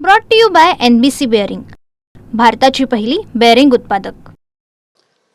Brought to you by NBC bearing, भारताची पहिली bearing उत्पादक।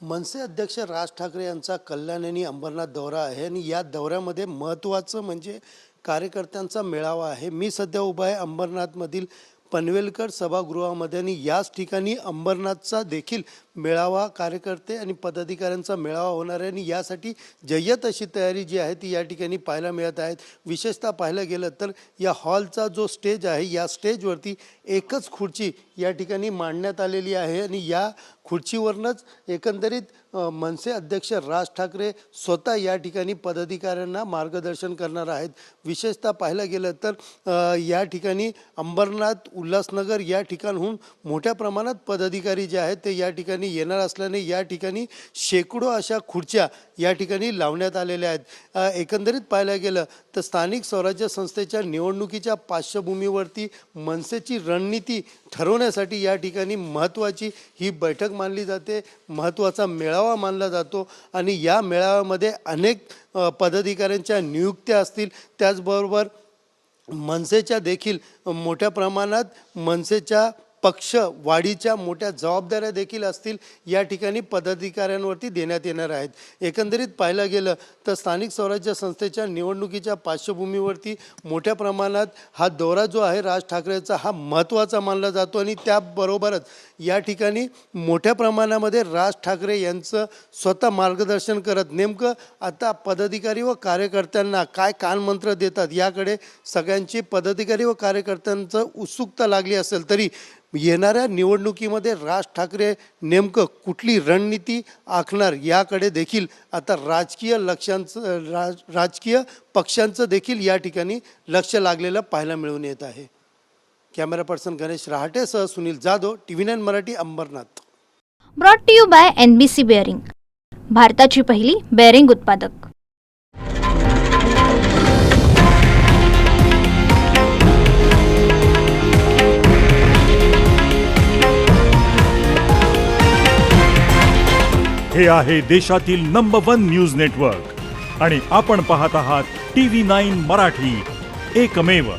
मनसे अध्यक्ष राज ठाकरे यांचा कल्याण आणि अंबरनाथ दौरा आहे आणि या दौऱ्यामध्ये महत्त्वाचं म्हणजे कार्यकर्त्यांचा मेळावा आहे। मी सध्या उभा आहे अंबरनाथमधील पनवेलकर सभागृहामध्ये आणि याच ठिकाणी अंबरनाथचा देखील मेळावा, कार्यकर्ते आणि पदाधिकाऱ्यांचा मेळावा होणार आहे आणि यासाठी जय्यत अशी तयारी जी आहे ती या ठिकाणी पाहायला मिळत आहेत। विशेषतः पाहायला गेलं तर या हॉलचा जो स्टेज आहे या स्टेजवरती एकच खुर्ची या ठिकाणी मांडण्यात आलेली आहे आणि या खुर्चीवरनंच एकंदरीत मनसे अध्यक्ष राज ठाकरे स्वतः या ठिकाणी पदाधिकाऱ्यांना मार्गदर्शन करणार आहेत। विशेषतः पाहायला गेलं तर या ठिकाणी अंबरनाथ, उल्हासनगर या ठिकाणहून मोठ्या प्रमाणात पदाधिकारी जे आहेत ते या ठिकाणी येणार असल्याने या ठिकाणी शेकडो अशा खुर्च्या या ठिकाणी लावण्यात आलेल्या आहेत। एकंदरीत पाहायला गेलं तर स्थानिक स्वराज्य संस्थेच्या निवडणुकीच्या पार्श्वभूमीवरती मनसेची रणनीती ठरवण्यासाठी या ठिकाणी महत्त्वाची ही बैठक मानली जाते, महत्त्वाचा मेळावा मानला जातो आणि या मेळाव्यामध्ये अनेक पदाधिकाऱ्यांच्या नियुक्त्या असतील। त्याचबरोबर मनसेच्या देखील मोठ्या प्रमाणात मनसेच्या पक्ष वाढीच्या मोठ्या जबाबदाऱ्या देखील असतील या ठिकाणी पदाधिकाऱ्यांवरती देण्यात येणार आहेत। एकंदरीत पाहायला गेलं तर स्थानिक स्वराज्य संस्थेच्या निवडणुकीच्या पार्श्वभूमीवरती मोठ्या प्रमाणात हा दौरा जो आहे राज ठाकरेंचा हा महत्त्वाचा मानला जातो आणि त्याबरोबरच या ठिकाणी मोठ्या प्रमाणामध्ये राज ठाकरे यांचं स्वतः मार्गदर्शन करत नेमकं आता पदाधिकारी व कार्यकर्त्यांना काय कानमंत्र देतात याकडे सगळ्यांची पदाधिकारी व कार्यकर्त्यांचं उत्सुकता लागली असेल तरी येणाऱ्या निवडणुकीमध्ये राज ठाकरे नेमकं कुठली रणनीती आखणार याकडे देखील आता राजकीय पक्षांचं देखील या ठिकाणी लक्ष लागलेलं पाहायला मिळून येत आहे। कॅमेरा पर्सन गणेश रहाटेसह Sunil Jadhav, TV9 Marathi, Ambarnath. Brought to you by NBC bearing, भारताची पहिली बेअरिंग उत्पादक। हे आहे देशातील नंबर 1 न्यूज नेटवर्क आणि आपण पाहत आहात TV9 मराठी, एकमेव।